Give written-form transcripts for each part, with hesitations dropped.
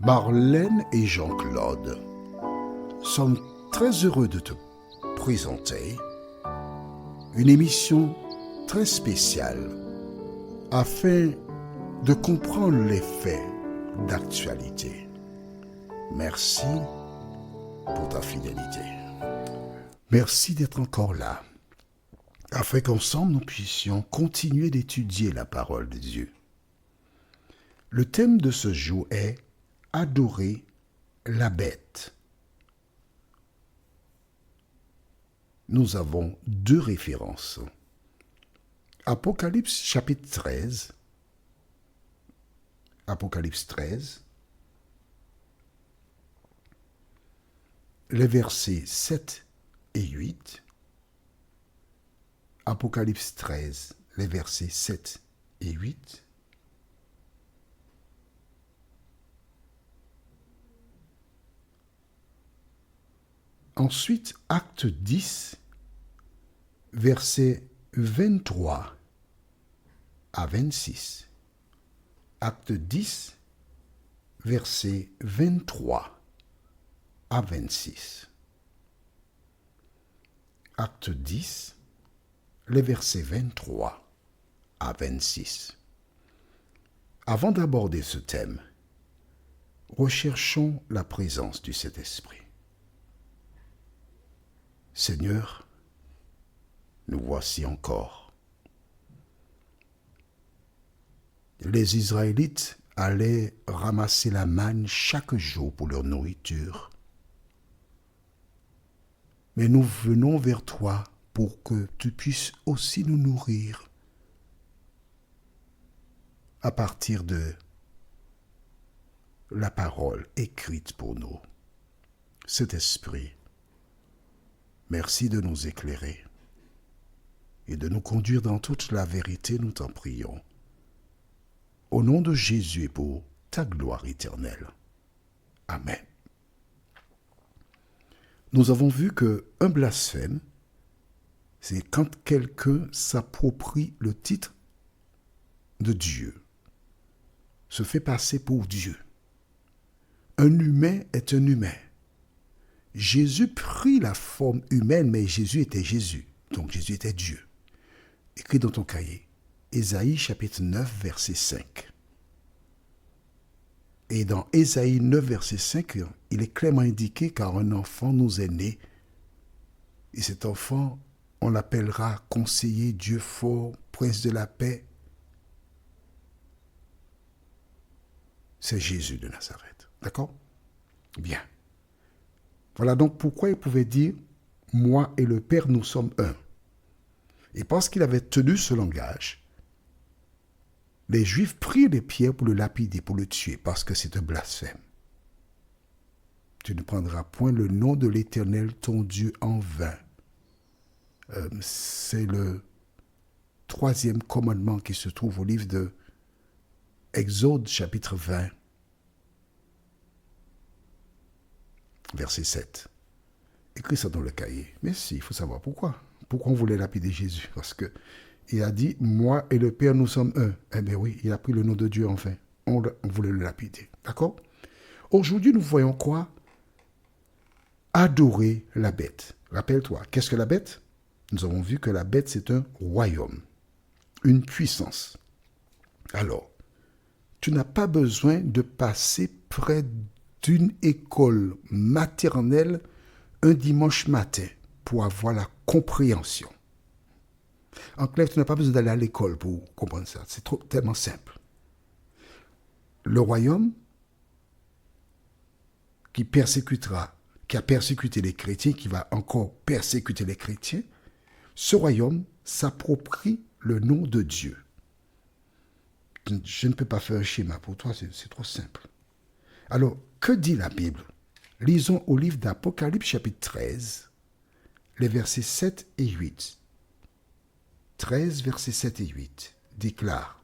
Marlène et Jean-Claude sommes très heureux de te présenter une émission très spéciale afin de comprendre les faits d'actualité. Merci pour ta fidélité. Merci d'être encore là, afin qu'ensemble nous puissions continuer d'étudier la parole de Dieu. Le thème de ce jour est « Adorer la bête ». Nous avons deux références. Apocalypse chapitre 13, Apocalypse 13, les versets 7 et 8. Apocalypse 13, les versets 7 et 8. Ensuite, acte 10, versets 23 à 26. Acte 10, versets 23 à 26. Acte 10, les versets 23 à 26. Avant d'aborder ce thème, recherchons la présence du Saint-Esprit. Seigneur, nous voici encore. Les Israélites allaient ramasser la manne chaque jour pour leur nourriture. Mais nous venons vers toi pour que tu puisses aussi nous nourrir à partir de la parole écrite pour nous. Cet esprit, merci de nous éclairer et de nous conduire dans toute la vérité, nous t'en prions. Au nom de Jésus et pour ta gloire éternelle. Amen. Nous avons vu qu'un blasphème, c'est quand quelqu'un s'approprie le titre de Dieu, se fait passer pour Dieu. Un humain est un humain. Jésus prit la forme humaine, mais Jésus était Jésus. Donc Jésus était Dieu. Écrit dans ton cahier, Ésaïe chapitre 9, verset 5. Et dans Ésaïe 9, verset 5, il est clairement indiqué car un enfant nous est né. Et cet enfant, on l'appellera conseiller, Dieu fort, prince de la paix. C'est Jésus de Nazareth. D'accord? Bien. Voilà donc pourquoi il pouvait dire « Moi et le Père, nous sommes un ». Et parce qu'il avait tenu ce langage, les Juifs prirent des pierres pour le lapider, pour le tuer, parce que c'est un blasphème. Tu ne prendras point le nom de l'Éternel, ton Dieu, en vain. C'est le 3e commandement qui se trouve au livre de Exode, chapitre 20, verset 7. Écris ça dans le cahier. Mais si, il faut savoir pourquoi. Pourquoi on voulait lapider Jésus? Parce que il a dit, moi et le Père, nous sommes un. Eh bien oui, il a pris le nom de Dieu enfin. On voulait le lapider. D'accord? Aujourd'hui, nous voyons quoi? Adorer la bête. Rappelle-toi, qu'est-ce que la bête? Nous avons vu que la bête, c'est un royaume, une puissance. Alors, tu n'as pas besoin de passer près d'une école maternelle un dimanche matin pour avoir la compréhension. En clair, tu n'as pas besoin d'aller à l'école pour comprendre ça. C'est tellement simple. Le royaume qui a persécuté les chrétiens, qui va encore persécuter les chrétiens, ce royaume s'approprie le nom de Dieu. Je ne peux pas faire un schéma pour toi, c'est trop simple. Alors, que dit la Bible? Lisons au livre d'Apocalypse chapitre 13, les versets 7 et 8. 13, versets 7 et 8 déclare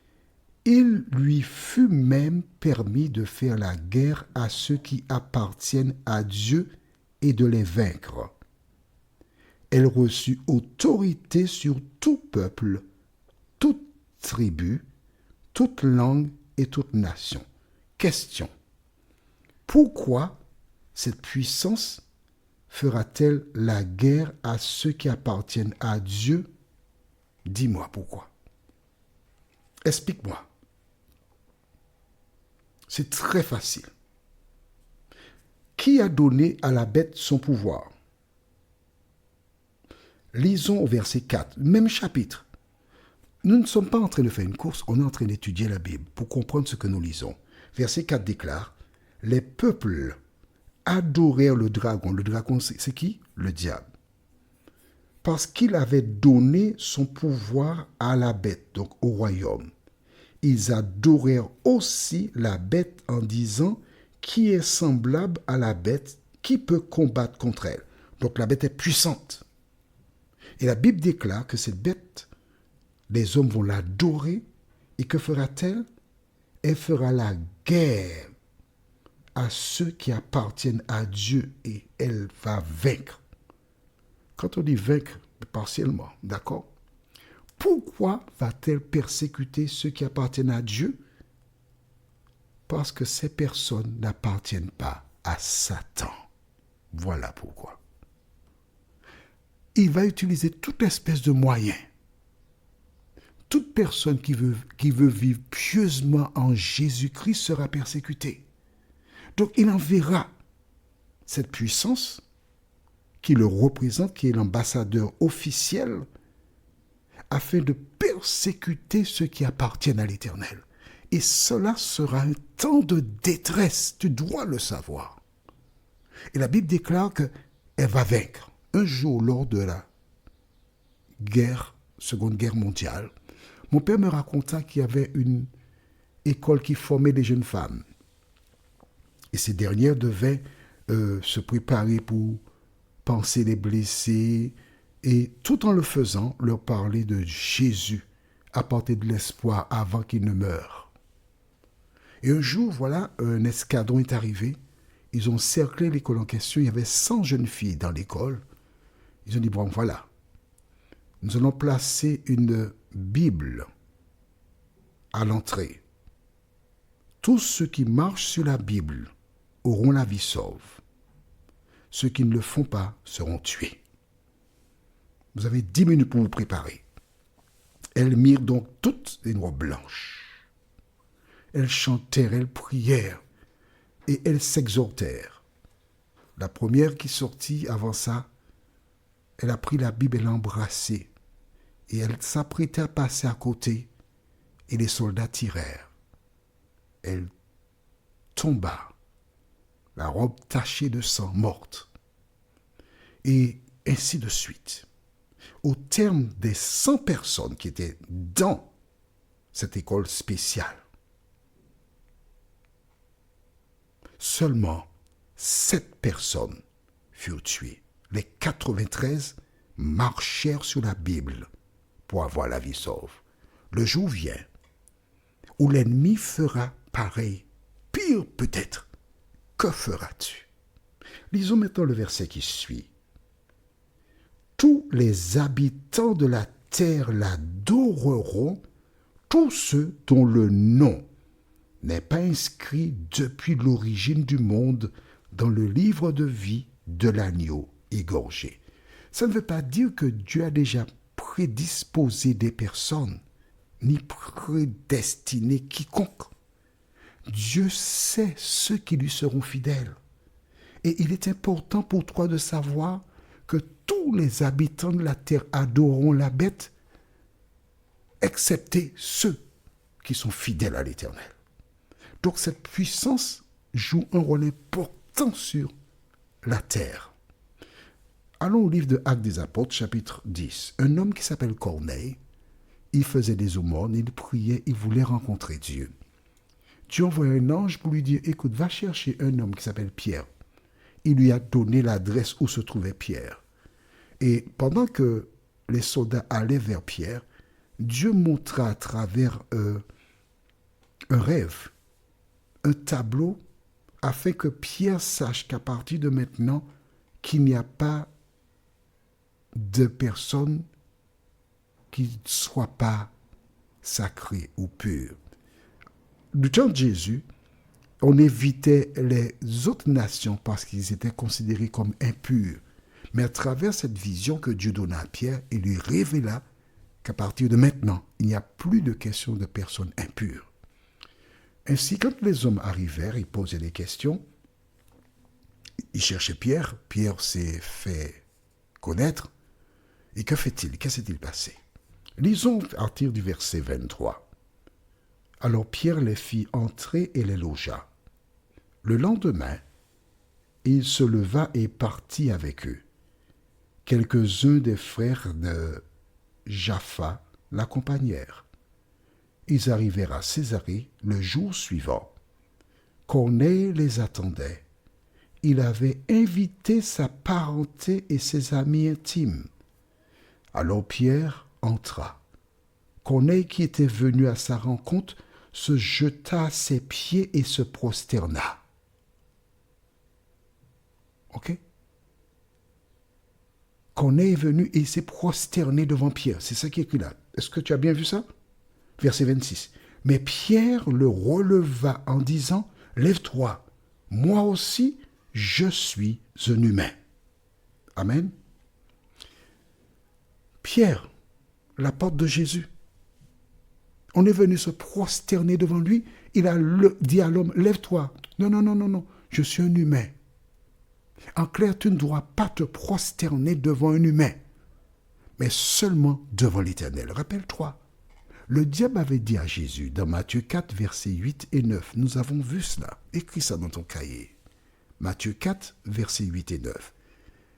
« Il lui fut même permis de faire la guerre à ceux qui appartiennent à Dieu et de les vaincre. Elle reçut autorité sur tout peuple, toute tribu, toute langue et toute nation. » Question. Pourquoi cette puissance fera-t-elle la guerre à ceux qui appartiennent à Dieu? Dis-moi pourquoi. Explique-moi. C'est très facile. Qui a donné à la bête son pouvoir? Lisons au verset 4, même chapitre. Nous ne sommes pas en train de faire une course, on est en train d'étudier la Bible pour comprendre ce que nous lisons. Verset 4 déclare, « Les peuples adorèrent le dragon. » Le dragon, c'est qui? Le diable. Parce qu'il avait donné son pouvoir à la bête, donc au royaume. Ils adorèrent aussi la bête en disant, « Qui est semblable à la bête? Qui peut combattre contre elle? » Donc la bête est puissante. Et la Bible déclare que cette bête, les hommes vont l'adorer. Et que fera-t-elle? Elle fera la guerre à ceux qui appartiennent à Dieu et elle va vaincre. Quand on dit vaincre, partiellement, d'accord? Pourquoi va-t-elle persécuter ceux qui appartiennent à Dieu? Parce que ces personnes n'appartiennent pas à Satan. Voilà pourquoi. Il va utiliser toute espèce de moyens. Toute personne qui veut vivre pieusement en Jésus-Christ sera persécutée. Donc il enverra cette puissance qui le représente, qui est l'ambassadeur officiel, afin de persécuter ceux qui appartiennent à l'Éternel. Et cela sera un temps de détresse, tu dois le savoir. Et la Bible déclare qu'elle va vaincre. Un jour, lors de la Seconde Guerre mondiale, mon père me raconta qu'il y avait une école qui formait des jeunes femmes. Et ces dernières devaient se préparer pour panser les blessés et tout en le faisant, leur parler de Jésus, apporter de l'espoir avant qu'ils ne meurent. Et un jour, voilà, un escadron est arrivé. Ils ont cerclé l'école en question. Il y avait 100 jeunes filles dans l'école. Ils ont dit, bon, voilà, nous allons placer une Bible à l'entrée. Tous ceux qui marchent sur la Bible auront la vie sauve. Ceux qui ne le font pas seront tués. Vous avez 10 minutes pour vous préparer. Elles mirent donc toutes des robes blanches. Elles chantèrent, elles prièrent et elles s'exhortèrent. La première qui sortit avança. Elle a pris la Bible et l'a embrassée. Et elle s'apprêtait à passer à côté. Et les soldats tirèrent. Elle tomba, la robe tachée de sang, morte. Et ainsi de suite. Au terme des 100 personnes qui étaient dans cette école spéciale, seulement 7 personnes furent tuées. Les 93 marchèrent sur la Bible pour avoir la vie sauve. Le jour vient où l'ennemi fera pareil, pire peut-être. Que feras-tu? Lisons maintenant le verset qui suit. Tous les habitants de la terre l'adoreront, tous ceux dont le nom n'est pas inscrit depuis l'origine du monde dans le livre de vie de l'agneau égorgé. Ça ne veut pas dire que Dieu a déjà prédisposé des personnes, ni prédestiné quiconque. Dieu sait ceux qui lui seront fidèles. Et il est important pour toi de savoir que tous les habitants de la terre adoreront la bête, excepté ceux qui sont fidèles à l'Éternel. Donc cette puissance joue un rôle important sur la terre. Allons au livre de Actes des Apôtres, chapitre 10. Un homme qui s'appelle Corneille, il faisait des aumônes, il priait, il voulait rencontrer Dieu. Dieu envoie un ange pour lui dire, écoute, va chercher un homme qui s'appelle Pierre. Il lui a donné l'adresse où se trouvait Pierre. Et pendant que les soldats allaient vers Pierre, Dieu montra à travers un rêve, un tableau, afin que Pierre sache qu'à partir de maintenant, qu'il n'y a pas de personne qui ne soit pas sacrée ou pure. Du temps de Jésus, On évitait les autres nations parce qu'ils étaient considérés comme impurs. Mais à travers cette vision que Dieu donna à Pierre, il lui révéla qu'à partir de maintenant, il n'y a plus de question de personnes impures. Ainsi, quand les hommes arrivèrent, ils posaient des questions. Ils cherchaient Pierre. Pierre s'est fait connaître. Et que fait-il? Qu'est-ce qui s'est-il passé? Lisons à partir du verset 23. Alors Pierre les fit entrer et les logea. Le lendemain, il se leva et partit avec eux. Quelques-uns des frères de Jaffa l'accompagnèrent. Ils arrivèrent à Césarée le jour suivant. Corneille les attendait. Il avait invité sa parenté et ses amis intimes. Alors Pierre entra. Corneille, qui était venu à sa rencontre, se jeta à ses pieds et se prosterna. Ok? Corneille est venu et s'est prosterné devant Pierre. C'est ça qui est écrit là. Est-ce que tu as bien vu ça? Verset 26. Mais Pierre le releva en disant, « Lève-toi, moi aussi, je suis un humain. » Amen. Pierre, la porte de Jésus. On est venu se prosterner devant lui. Il a dit à l'homme, « Lève-toi. » Non, non, non, non, non. Je suis un humain. En clair, tu ne dois pas te prosterner devant un humain, mais seulement devant l'Éternel. Rappelle-toi, le diable avait dit à Jésus, dans Matthieu 4, versets 8 et 9, nous avons vu cela, écris ça dans ton cahier. Matthieu 4, versets 8 et 9.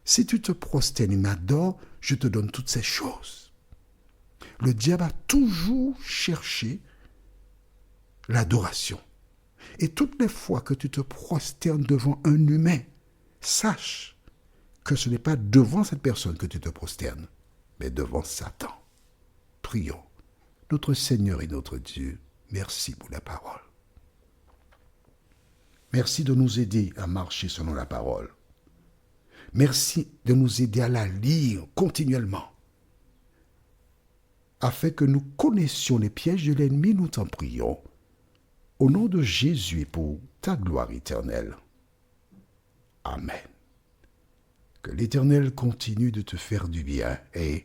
Si tu te prosternes et m'adores, je te donne toutes ces choses. Le diable a toujours cherché l'adoration. Et toutes les fois que tu te prosternes devant un humain, sache que ce n'est pas devant cette personne que tu te prosternes, mais devant Satan. Prions. Notre Seigneur et notre Dieu, merci pour la parole. Merci de nous aider à marcher selon la parole. Merci de nous aider à la lire continuellement, afin que nous connaissions les pièges de l'ennemi, nous t'en prions. Au nom de Jésus et pour ta gloire éternelle. Amen. Que l'Éternel continue de te faire du bien et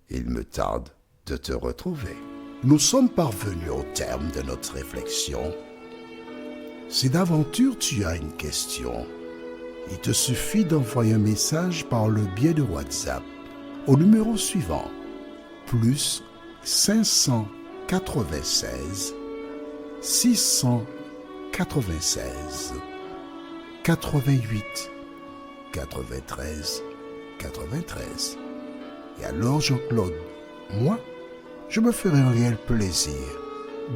il me tarde de te retrouver. Nous sommes parvenus au terme de notre réflexion. Si d'aventure tu as une question, il te suffit d'envoyer un message par le biais de WhatsApp au numéro suivant, plus 596 696 88 93 93. Et alors Jean-Claude, moi, je me ferai un réel plaisir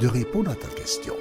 de répondre à ta question.